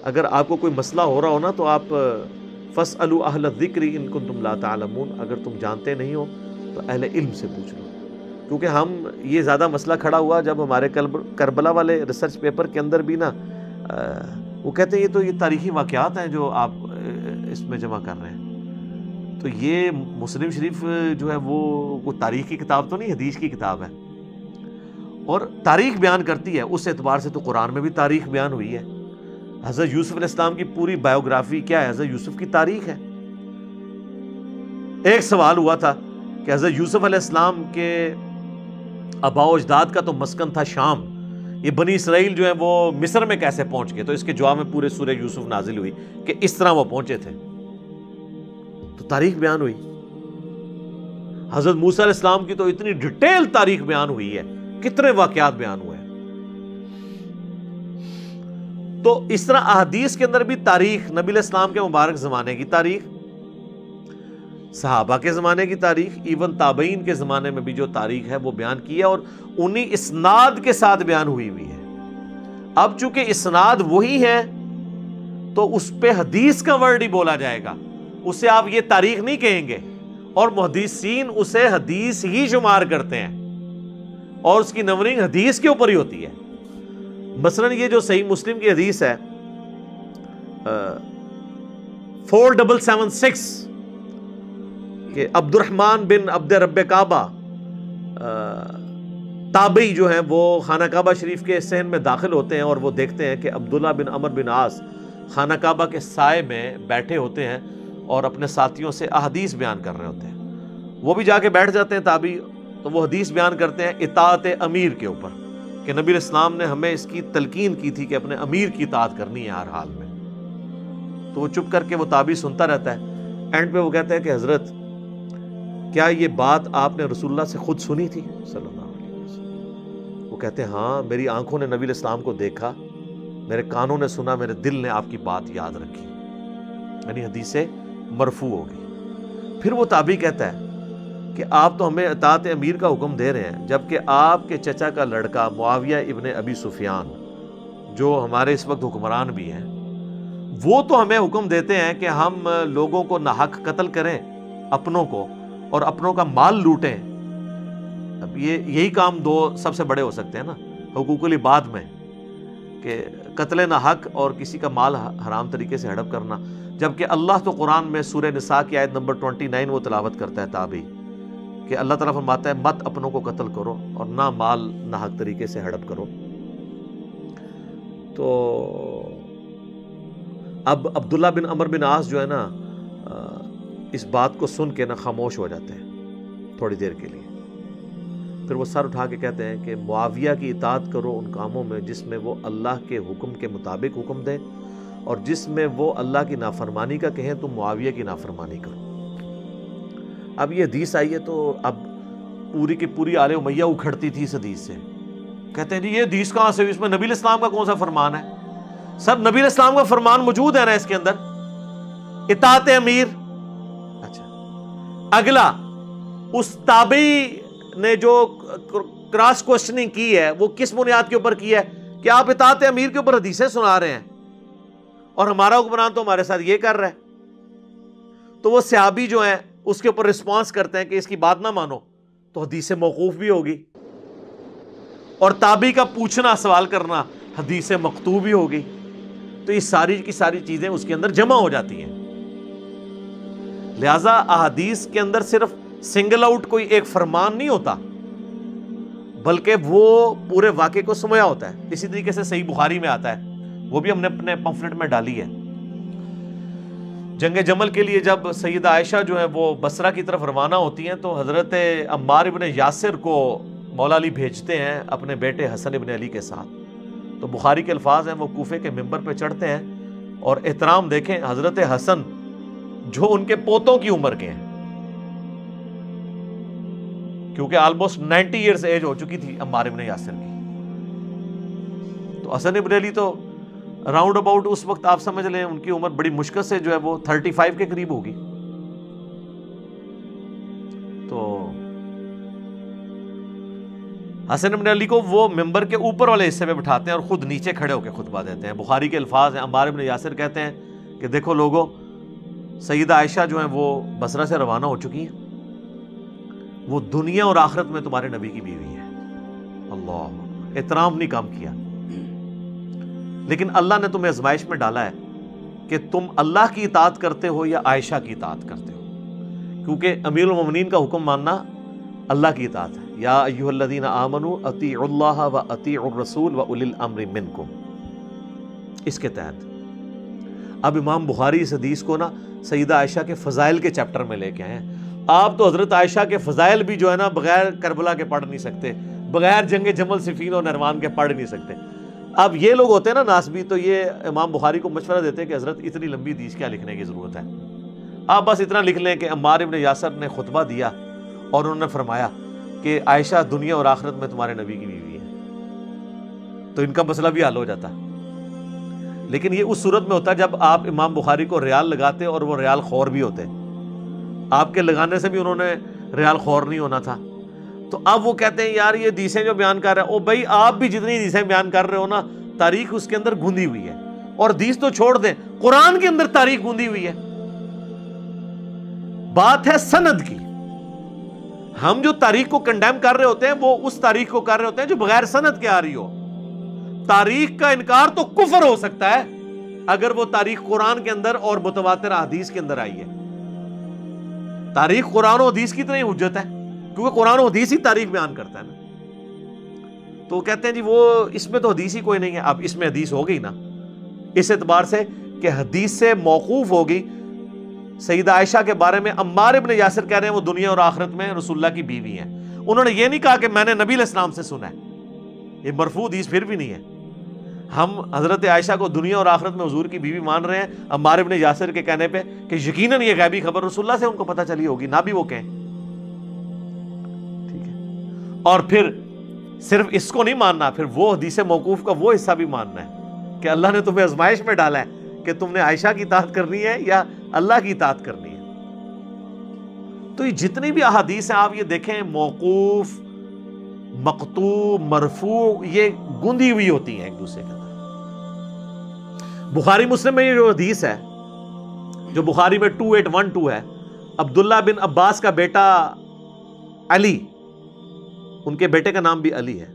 اگر آپ کو کوئی مسئلہ ہو رہا ہو نا تو آپ فَاسْأَلُوا أَهْلَ الذِّكْرِ إِن كُنتُمْ لَا تَعْلَمُونَ، اگر تم جانتے نہیں ہو تو اہل علم سے پوچھ لو. کیونکہ ہم یہ زیادہ مسئلہ کھڑا ہوا جب ہمارے کربلا والے ریسرچ پیپر کے اندر بھی نا وہ کہتے ہیں یہ تاریخی واقعات ہیں جو آپ اس میں جمع کر رہے ہیں. تو یہ مسلم شریف جو ہے وہ تاریخ کی کتاب تو نہیں، حدیث کی کتاب ہے، اور تاریخ بیان کرتی ہے. اس اعتبار سے تو قرآن میں بھی تاریخ بیان ہوئی ہے. حضرت یوسف علیہ السلام کی پوری بایوگرافی کیا ہے؟ حضرت یوسف کی تاریخ ہے. ایک سوال ہوا تھا کہ حضرت یوسف علیہ السلام کے آباء و اجداد کا تو مسکن تھا شام، یہ بنی اسرائیل جو ہے وہ مصر میں کیسے پہنچ گئے؟ تو اس کے جواب میں پورے سورہ یوسف نازل ہوئی کہ اس طرح وہ پہنچے تھے. تو تاریخ بیان ہوئی. حضرت موسیٰ علیہ السلام کی تو اتنی ڈیٹیل تاریخ بیان ہوئی ہے، کتنے واقعات بیان ہوئے ہیں. تو اس طرح احادیث کے اندر بھی تاریخ، نبی علیہ السلام کے مبارک زمانے کی تاریخ، صحابہ کے زمانے کی تاریخ، ایون تابعین کے زمانے میں بھی جو تاریخ ہے وہ بیان کی ہے، اور انہی اسناد کے ساتھ بیان ہوئی ہے. اب چونکہ اسناد وہی ہے تو اس پہ حدیث کا ورڈ ہی بولا جائے گا، اسے آپ یہ تاریخ نہیں کہیں گے. اور محدثین اسے حدیث ہی شمار کرتے ہیں، اور اس کی نمبرنگ حدیث کے اوپر ہی ہوتی ہے. مثلا یہ جو صحیح مسلم کی حدیث ہے 4776 کہ عبد الرحمن بن عبد رب کعبہ تابعی جو ہیں وہ خانہ کعبہ شریف کے صحن میں داخل ہوتے ہیں، اور وہ دیکھتے ہیں کہ عبداللہ بن عمر بن عاص خانہ کعبہ کے سائے میں بیٹھے ہوتے ہیں اور اپنے ساتھیوں سے احادیث بیان کر رہے ہوتے ہیں. وہ بھی جا کے بیٹھ جاتے ہیں تابعی، تو وہ حدیث بیان کرتے ہیں اطاعت امیر کے اوپر، کہ نبی علیہ السلام نے ہمیں اس کی تلقین کی تھی کہ اپنے امیر کی اطاعت کرنی ہے ہر حال میں. تو وہ چپ کر کے وہ تابعی سنتا رہتا ہے. اینڈ پہ وہ کہتا ہے کہ حضرت کیا یہ بات آپ نے رسول اللہ سے خود سنی تھی صلی اللہ علیہ وسلم؟ وہ کہتے ہیں ہاں، میری آنکھوں نے نبی علیہ السلام کو دیکھا، میرے کانوں نے سنا، میرے دل نے آپ کی بات یاد رکھی. یعنی حدیث مرفوع ہو گئی. پھر وہ تابعی کہتا ہے کہ آپ تو ہمیں اطاعت امیر کا حکم دے رہے ہیں، جبکہ آپ کے چچا کا لڑکا معاویہ ابن ابی سفیان جو ہمارے اس وقت حکمران بھی ہیں، وہ تو ہمیں حکم دیتے ہیں کہ ہم لوگوں کو ناحق قتل کریں، اپنوں کو، اور اپنوں کا مال لوٹیں. اب یہی کام دو سب سے بڑے ہو سکتے ہیں نا حقوق العباد میں، کہ قتل ناحق اور کسی کا مال حرام طریقے سے ہڑپ کرنا. جبکہ اللہ تو قرآن میں سورہ نساء کی آیت نمبر 29 وہ تلاوت کرتا ہے تابعی، کہ اللہ تعالیٰ فرماتا ہے مت اپنوں کو قتل کرو اور نہ مال ناحق طریقے سے ہڑپ کرو. تو اب عبداللہ بن عمر بن عاص جو ہے نا اس بات کو سن کے نا خاموش ہو جاتے ہیں تھوڑی دیر کے لیے. پھر وہ سر اٹھا کے کہتے ہیں کہ معاویہ کی اطاعت کرو ان کاموں میں جس میں وہ اللہ کے حکم کے مطابق حکم دے، اور جس میں وہ اللہ کی نافرمانی کا کہیں تم معاویہ کی نافرمانی کرو. اب یہ حدیث آئی ہے تو اب پوری کی پوری آل امیہ اکھڑتی تھی اس حدیث سے. کہتے ہیں جی یہ حدیث کہاں سے، اس میں نبی علیہ السلام کا کون سا فرمان ہے؟ سر نبی علیہ السلام کا فرمان موجود ہے نا اس کے اندر، اطاعت امیر. اچھا اگلا، اس تابعی نے جو کراس کوشچننگ کی ہے وہ کس بنیاد کے اوپر کی ہے کہ آپ اطاعت امیر کے اوپر حدیثیں سنا رہے ہیں اور ہمارا حکمران تو ہمارے ساتھ یہ کر رہا ہے. تو وہ صحابی جو ہیں اس کے اوپر رسپانس کرتے ہیں کہ اس کی بات نہ مانو تو حدیث موقوف بھی ہوگی، اور تابعی کا پوچھنا سوال کرنا حدیث مقطوع بھی ہوگی. تو یہ ساری کی ساری چیزیں اس کے اندر جمع ہو جاتی ہیں. لہذا احادیث کے اندر صرف سنگل آؤٹ کوئی ایک فرمان نہیں ہوتا، بلکہ وہ پورے واقعے کو سمایا ہوتا ہے. اسی طریقے سے صحیح بخاری میں آتا ہے، وہ بھی ہم نے اپنے پمفلٹ میں ڈالی ہے. جنگ جمل کے لیے جب سیدہ عائشہ جو ہے وہ بصرہ کی طرف روانہ ہوتی ہیں تو حضرت عمار ابن یاسر کو مولا علی بھیجتے ہیں اپنے بیٹے حسن ابن علی کے ساتھ. تو بخاری کے الفاظ ہیں، وہ کوفے کے ممبر پہ چڑھتے ہیں اور احترام دیکھیں حضرت حسن جو ان کے پوتوں کی عمر کے ہیں، کیونکہ آلموسٹ 90 ایئرز ایج ہو چکی تھی عمار ابن یاسر کی. تو حسن ابن علی تو راؤنڈ اباؤٹ اس وقت آپ سمجھ لیں ان کی عمر بڑی مشکل سے جو ہے وہ 35 کے قریب ہوگی. تو حسن بن علی کو وہ ممبر کے اوپر والے حصے پہ بٹھاتے ہیں اور خود نیچے کھڑے ہو کے خطبہ دیتے ہیں. بخاری کے الفاظ ہیں, عمار بن یاسر کہتے ہیں کہ دیکھو لوگو, سیدہ عائشہ جو ہیں وہ بصرہ سے روانہ ہو چکی ہیں, وہ دنیا اور آخرت میں تمہارے نبی کی بیوی ہے. اللہ, احترام نہیں کام کیا. لیکن اللہ نے تمہیں آزمائش میں ڈالا ہے کہ تم اللہ کی اطاعت کرتے ہو یا عائشہ کی اطاعت کرتے ہو, کیونکہ امیر المومنین کا حکم ماننا اللہ کی اطاعت ہے. یا ایھا الذین آمنوا اطیعوا اللہ و اطیعوا الرسول و اولی الامر منکم. اس کے تحت اب امام بخاری اس حدیث کو نا سیدہ عائشہ کے فضائل کے چیپٹر میں لے کے آئے ہیں. آپ تو حضرت عائشہ کے فضائل بھی جو ہے نا بغیر کربلا کے پڑھ نہیں سکتے, بغیر جنگ جمل صفین اور نہروان کے پڑھ نہیں سکتے. اب یہ لوگ ہوتے ہیں نا ناسبی, تو یہ امام بخاری کو مشورہ دیتے ہیں کہ حضرت اتنی لمبی حدیث کیا لکھنے کی ضرورت ہے, آپ بس اتنا لکھ لیں کہ عمار ابن یاسر نے خطبہ دیا اور انہوں نے فرمایا کہ عائشہ دنیا اور آخرت میں تمہارے نبی کی بیوی ہے, تو ان کا مسئلہ بھی حل ہو جاتا. لیکن یہ اس صورت میں ہوتا جب آپ امام بخاری کو ریال لگاتے اور وہ ریال خور بھی ہوتے. آپ کے لگانے سے بھی انہوں نے ریال خور نہیں ہونا تھا. تو اب وہ کہتے ہیں یار یہ حدیثیں جو بیان کر رہے ہیں, او بھائی آپ بھی جتنی حدیثیں بیان کر رہے ہو نا, تاریخ اس کے اندر گوندھی ہوئی ہے. اور حدیث تو چھوڑ دیں, قرآن کے اندر تاریخ گوندھی ہوئی ہے. بات ہے سند کی. ہم جو تاریخ کو کنڈیم کر رہے ہوتے ہیں وہ اس تاریخ کو کر رہے ہوتے ہیں جو بغیر سند کے آ رہی ہو. تاریخ کا انکار تو کفر ہو سکتا ہے اگر وہ تاریخ قرآن کے اندر اور متواتر حدیث کے اندر آئی ہے. تاریخ قرآن و حدیث کی طرح حجت ہے, کیونکہ قرآن و حدیث ہی تاریخ بیان کرتا ہے نا. تو کہتے ہیں جی وہ اس میں تو حدیث ہی کوئی نہیں ہے. اب اس میں حدیث ہو گئی نا اس اعتبار سے کہ حدیث سے موقوف ہوگی. سیدہ عائشہ کے بارے میں عمار ابن یاسر کہہ رہے ہیں وہ دنیا اور آخرت میں رسول اللہ کی بیوی ہیں. انہوں نے یہ نہیں کہا کہ میں نے نبی علیہ السلام سے سنا ہے, یہ مرفوع حدیث پھر بھی نہیں ہے. ہم حضرت عائشہ کو دنیا اور آخرت میں حضور کی بیوی مان رہے ہیں عمار ابن یاسر کے کہنے پہ کہ یقیناً یہ غیبی خبر رسول اللہ سے ان کو پتہ چلی ہوگی, نہ بھی وہ کہیں. ٹھیک ہے, اور پھر صرف اس کو نہیں ماننا, پھر وہ حدیث موقوف کا وہ حصہ بھی ماننا ہے کہ اللہ نے تمہیں آزمائش میں ڈالا ہے کہ تم نے عائشہ کی اطاعت کرنی ہے یا اللہ کی اطاعت کرنی ہے. تو یہ جتنی بھی احادیث ہیں آپ یہ دیکھیں, موقوف, مقطوع, مرفوع, یہ گوندھی ہوئی ہوتی ہیں ایک دوسرے کے اندر. بخاری مسلم میں یہ جو حدیث ہے جو بخاری میں 2812 ہے, عبداللہ بن عباس کا بیٹا علی, ان کے بیٹے کا نام بھی علی ہے.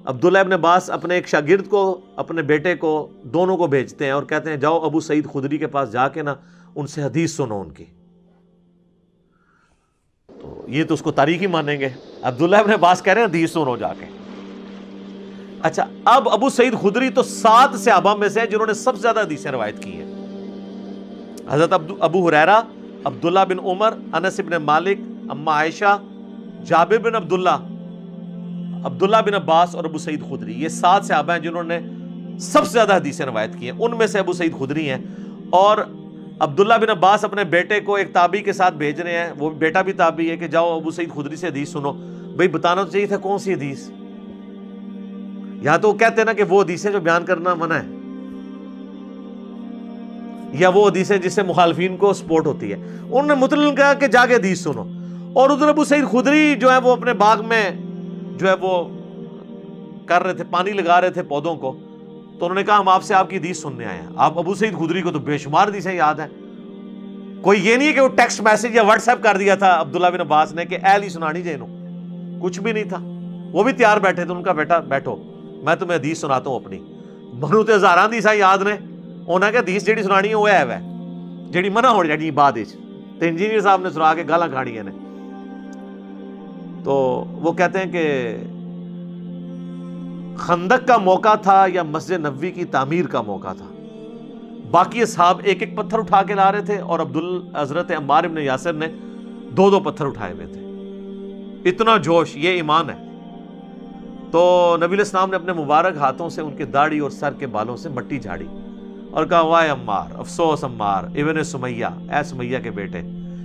عبداللہ ابن عباس اپنے ایک شاگرد کو, اپنے بیٹے کو, دونوں کو بھیجتے ہیں اور کہتے ہیں جاؤ ابو سعید خدری کے پاس جا کے نا ان سے حدیث سنو ان کی. تو یہ تو اس کو تاریخ ہی مانیں گے. عبداللہ ابن عباس کہہ رہے ہیں حدیث سنو جا کے. اچھا, اب ابو سعید خدری تو 7 صحابہ میں سے ہیں جنہوں نے سب سے زیادہ حدیثیں روایت کی ہیں. حضرت ابو ہریرہ, عبداللہ بن عمر, انس بن مالک, اما عائشہ, جابر بن عبداللہ, عبداللہ بن عباس اور ابو سعید خدری. یہ 7 صحابہ ہیں جنہوں نے سب سے زیادہ حدیثیں روایت کی ہیں. ان میں سے ابو سعید خدری ہیں. اور عبداللہ بن عباس اپنے بیٹے کو ایک تابعی کے ساتھ بھیج رہے ہیں, وہ بیٹا بھی تابعی ہے, کہ جاؤ ابو سعید خدری سے حدیث سنو. بھئی بتانا تو چاہیے تھا کون سی حدیث. یا تو وہ کہتے ہیں نا کہ وہ حدیثیں جو بیان کرنا منع ہے, یا وہ حدیثیں جس سے مخالفین کو سپورٹ ہوتی ہے. انہوں نے مطلق کہا کہ جا کے حدیث سنو. اور ادھر ابو سعید خدری جو ہے وہ اپنے باغ میں جو ہے وہ کر رہے تھے, پانی لگا رہے تھے پودوں کو. تو انہوں نے کہا ہم آپ سے آپ کی حدیث سننے آئے ہیں. آپ ابو سعید خدری کو تو بے شمار حدیثیں یاد ہیں. کوئی یہ نہیں ہے کہ وہ ٹیکسٹ میسج یا واٹس ایپ کر دیا تھا عبداللہ بن عباس نے کہ اے علی سنانی جینو, کچھ بھی نہیں تھا. وہ بھی تیار بیٹھے تھے. ان کا بیٹا بیٹھو میں تمہیں حدیث سناتا ہوں اپنی. منو تے ہزاراں حدیثاں یاد نے, انہاں کہ حدیث جیڑی سنانی ہے وہ ہے جیڑی منع ہو جانی بعد وچ, تے انجینئر صاحب نے سنا کے گالاں کھاڑیاں نے. تو وہ کہتے ہیں کہ خندق کا موقع تھا یا مسجد نبوی کی تعمیر کا موقع تھا. باقی اصحاب ایک ایک پتھر اٹھا کے لا رہے تھے اور حضرت عمار ابن یاسر نے 2 پتھر اٹھائے ہوئے تھے. اتنا جوش, یہ ایمان ہے. تو نبی علیہ السلام نے اپنے مبارک ہاتھوں سے ان کے داڑھی اور سر کے بالوں سے مٹی جھاڑی اور کہا وائے عمار, افسوس عمار ابن سمیہ, اے سمیہ کے بیٹے,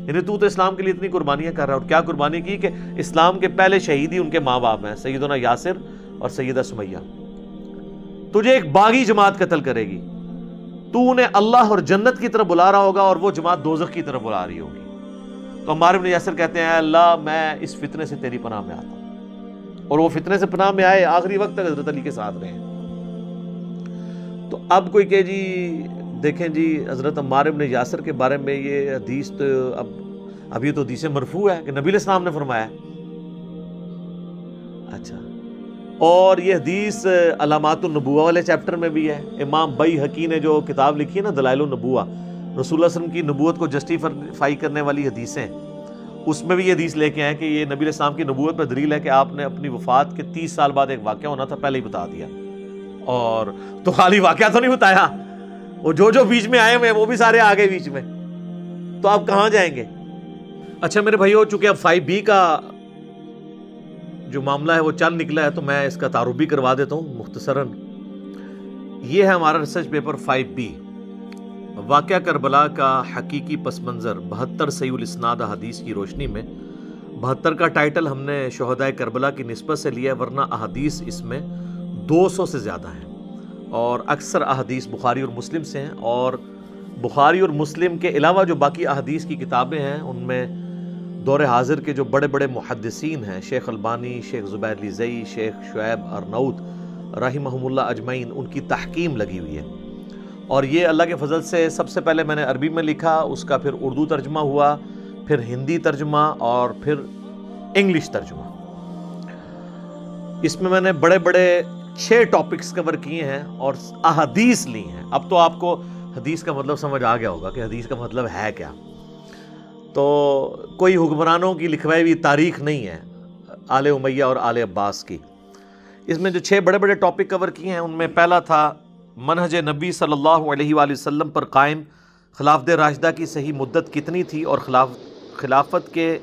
یعنی تو اسلام کے لیے اتنی قربانیاں کر رہا ہے. اور کیا قربانی کی کہ اسلام کے پہلے شہید ہی ان کے ماں باپ ہیں, سیدنا یاسر اور سیدہ سمیہ. تجھے ایک باغی جماعت قتل کرے گی, تو انہیں اللہ اور جنت کی طرف بلا رہا ہوگا اور وہ جماعت دوزخ کی طرف بلا رہی ہوگی. تو عمار ابن یاسر کہتے ہیں اے اللہ میں اس فتنے سے تیری پناہ میں آتا ہوں. اور وہ فتنے سے پناہ میں آئے، آخری وقت تک حضرت علی کے ساتھ رہے ہیں۔ تو اب کوئی کہ جی دیکھیں جی حضرت عمار ابن یاسر کے بارے میں یہ حدیث تو اب یہ تو حدیث مرفوع ہے کہ نبی علیہ السلام نے فرمایا ہے۔ اچھا، اور یہ حدیث علامات النبوہ والے چیپٹر میں بھی ہے۔ امام بیہقی نے جو کتاب لکھی ہے نا دلائل النبوہ، رسول اللہ صلی اللہ علیہ وسلم کی نبوت کو جسٹیفائی کرنے والی حدیثیں، اس میں بھی یہ حدیث لے کے آئے کہ یہ نبی علیہ السلام کی نبوت پر دلیل ہے کہ آپ نے اپنی وفات کے 30 سال بعد ایک واقعہ ہونا تھا پہلے ہی بتا دیا۔ اور تو خالی واقعہ تو نہیں بتایا، وہ جو بیچ میں آئے ہوئے وہ بھی سارے آگے بیچ میں، تو آپ کہاں جائیں گے؟ اچھا میرے بھائیو، چونکہ اب 5B کا جو معاملہ ہے وہ چل نکلا ہے تو میں اس کا تعارف بھی کروا دیتا ہوں مختصراً۔ یہ ہے ہمارا ریسرچ پیپر 5B، واقعہ کربلا کا حقیقی پس منظر 72 صحیح الاسناد احادیث کی روشنی میں۔ 72 کا ٹائٹل ہم نے شہدائے کربلا کی نسبت سے لیا، ورنہ احادیث اس میں 200 سے زیادہ ہیں، اور اکثر احادیث بخاری اور مسلم سے ہیں، اور بخاری اور مسلم کے علاوہ جو باقی احادیث کی کتابیں ہیں ان میں دور حاضر کے جو بڑے بڑے محدثین ہیں، شیخ البانی، شیخ زبیر لیزئی، شیخ شعیب ارناؤت رحمہم اللہ اجمعین، ان کی تحقیم لگی ہوئی ہے۔ اور یہ اللہ کے فضل سے سب سے پہلے میں نے عربی میں لکھا، اس کا پھر اردو ترجمہ ہوا، پھر ہندی ترجمہ، اور پھر انگلش ترجمہ۔ اس میں نے بڑے بڑے 6 ٹاپکس کور کیے ہیں اور احادیث لی ہیں۔ اب تو آپ کو حدیث کا مطلب سمجھ آ گیا ہوگا کہ حدیث کا مطلب ہے کیا۔ تو کوئی حکمرانوں کی لکھوائی ہوئی تاریخ نہیں ہے آل امیہ اور آل عباس کی۔ اس میں جو 6 بڑے بڑے ٹاپک کور کیے ہیں ان میں پہلا تھا منہج نبی صلی اللہ علیہ وآلہ وسلم پر قائم خلافت راشدہ کی صحیح مدت کتنی تھی، اور خلافت کے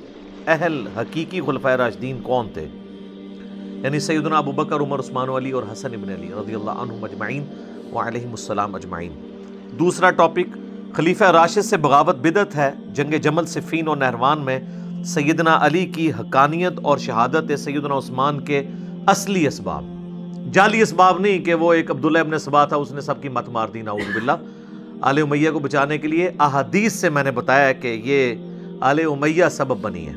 اہل حقیقی خلفائے راشدین کون تھے، یعنی سیدنا ابو بکر، عمر، عثمان و علی اور حسن ابن علی رضی اللہ عنہم اجمعین وعلیہم السلام اجمعین۔ دوسرا ٹاپک خلیفہ راشد سے بغاوت بدعت ہے، جنگ جمل، صفین اور نہروان میں سیدنا علی کی حقانیت اور شہادت سیدنا عثمان کے اصلی اسباب، جعلی اسباب نہیں کہ وہ ایک عبداللہ ابن سبا تھا اس نے سب کی مت مار دی نعوذ باللہ۔ آل امیہ کو بچانے کے لیے احادیث سے میں نے بتایا کہ یہ آل امیہ سبب بنی ہے۔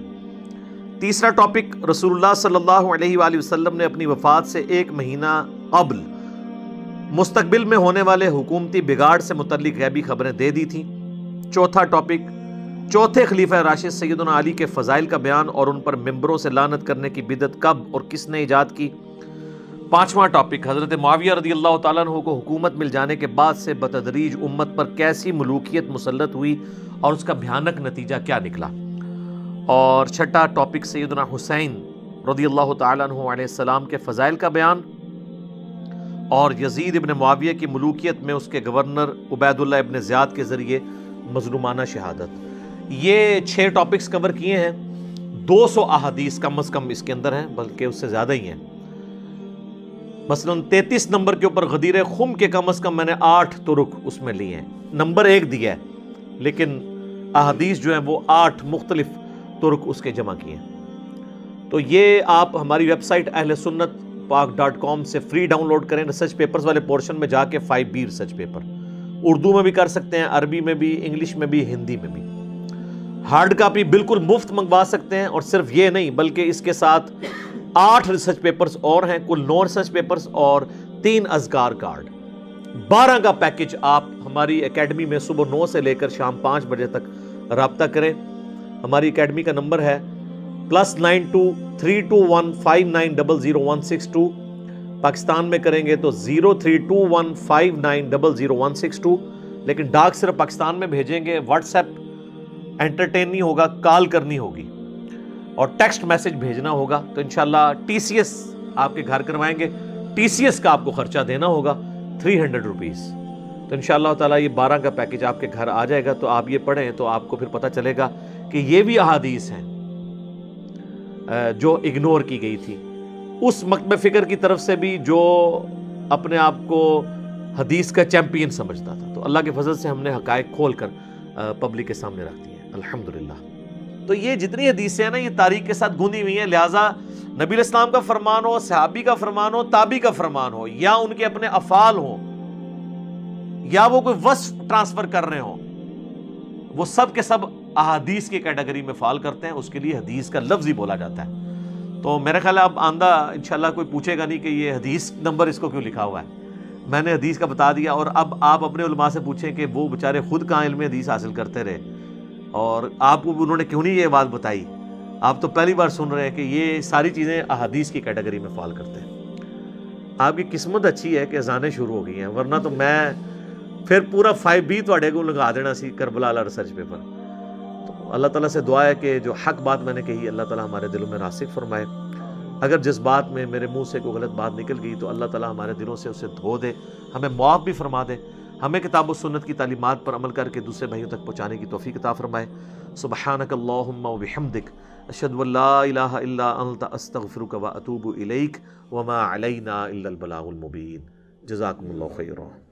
تیسرا ٹاپک رسول اللہ صلی اللہ علیہ وآلہ وسلم نے اپنی وفات سے 1 مہینہ قبل مستقبل میں ہونے والے حکومتی بگاڑ سے متعلق غیبی خبریں دے دی تھیں۔ چوتھا ٹاپک چوتھے خلیفہ راشد سیدنا علی کے فضائل کا بیان اور ان پر ممبروں سے لعنت کرنے کی بدعت کب اور کس نے ایجاد کی۔ پانچواں ٹاپک حضرت معاویہ رضی اللہ تعالیٰ عنہ کو حکومت مل جانے کے بعد سے بتدریج امت پر کیسی ملوکیت مسلط ہوئی اور اس کا بھیانک نتیجہ کیا نکلا۔ اور چھٹا ٹاپک سیدنا حسین رضی اللہ تعالیٰ عنہ علیہ السلام کے فضائل کا بیان اور یزید ابن معاویہ کی ملوکیت میں اس کے گورنر عبید اللہ ابن زیاد کے ذریعے مظلومانہ شہادت۔ یہ 6 ٹاپکس کور کیے ہیں۔ 200 احادیث کم از کم اس کے اندر ہیں، بلکہ اس سے زیادہ ہی ہیں۔ مثلا 33 نمبر کے اوپر غدیر خم کے کم از کم میں نے 8 طرق اس میں لیے ہیں، نمبر 1 دیا ہے لیکن احادیث جو ہیں وہ 8 مختلف طرق اس کے جمع کیے ہیں۔ تو یہ آپ ہماری ویب سائٹ اہل سنت پاک.com سے فری ڈاؤن لوڈ کریں، ریسرچ پیپرز والے پورشن میں جا کے 5B ریسرچ پیپر اردو میں بھی کر سکتے ہیں، عربی میں بھی، انگلش میں بھی، ہندی میں بھی۔ ہارڈ کاپی بالکل مفت منگوا سکتے ہیں، اور صرف یہ نہیں بلکہ اس کے ساتھ 8 ریسرچ پیپرز اور ہیں، کل 9 ریسرچ پیپرز اور 3 اذکار کارڈ، 12 کا پیکج آپ ہماری اکیڈمی میں صبح 9 سے لے کر شام 5 بجے تک رابطہ کریں۔ ہماری اکیڈمی کا نمبر ہے +923215900162، پاکستان میں کریں گے تو 032159000162، لیکن ڈاک صرف پاکستان میں بھیجیں گے، واٹس ایپ انٹرٹین نہیں ہوگا، کال کرنی ہوگی اور ٹیکسٹ میسج بھیجنا ہوگا۔ تو انشاءاللہ TCS آپ کے گھر کروائیں گے، TCS کا آپ کو خرچہ دینا ہوگا 300 روپیز۔ تو انشاءاللہ تعالیٰ یہ 12 کا پیکج آپ کے گھر آ جائے گا، تو آپ یہ پڑھیں تو آپ کو پھر پتہ چلے گا کہ یہ بھی احادیث ہیں جو اگنور کی گئی تھی، اس مکتب فکر کی طرف سے بھی جو اپنے آپ کو حدیث کا چیمپئن سمجھتا تھا۔ تو اللہ کے فضل سے ہم نے حقائق کھول کر پبلک کے سامنے رکھ دی ہیں الحمدللہ۔ تو یہ جتنی حدیثیں ہیں نا، یہ تاریخ کے ساتھ گوندھی ہوئی ہیں، لہٰذا نبی علیہ السلام کا فرمان ہو، صحابی کا فرمان ہو، تابعی کا فرمان ہو، یا ان کے اپنے افعال ہوں، یا وہ کوئی وصف ٹرانسفر کر رہے ہوں، وہ سب کے سب احادیث کی کیٹیگری میں فال کرتے ہیں، اس کے لیے حدیث کا لفظ ہی بولا جاتا ہے۔ تو میرا خیال ہے اب آندہ انشاءاللہ کوئی پوچھے گا نہیں کہ یہ حدیث نمبر اس کو کیوں لکھا ہوا ہے، میں نے حدیث کا بتا دیا۔ اور اب آپ اپنے علماء سے پوچھیں کہ وہ بیچارے خود کہاں علم حدیث حاصل کرتے رہے اور آپ کو انہوں نے کیوں نہیں یہ بات بتائی، آپ تو پہلی بار سن رہے ہیں کہ یہ ساری چیزیں احادیث کی کیٹیگری میں فال کرتے ہیں۔ آپ کی قسمت اچھی ہے کہ اذانیں شروع ہو گئی ہیں، ورنہ تو میں پھر پورا 5B تواڈے کو لگا دینا سی کربلا والا ریسرچ پیپر۔ تو اللہ تعالیٰ سے دعا ہے کہ جو حق بات میں نے کہی اللہ تعالیٰ ہمارے دلوں میں راسخ فرمائے، اگر جس بات میں میرے منہ سے کوئی غلط بات نکل گئی تو اللہ تعالیٰ ہمارے دلوں سے اسے دھو دے، ہمیں معاف بھی فرما دے، ہمیں کتاب و سنت کی تعلیمات پر عمل کر کے دوسرے بھائیوں تک پہنچانے کی توفیق عطا فرمائے۔ سبحانک اللہم و بحمدک، اشہد ان لا الہ الا انت، استغفرک و اتوب الیک، وما علینا الا البلاغ المبین۔ جزاکم اللہ خیرا۔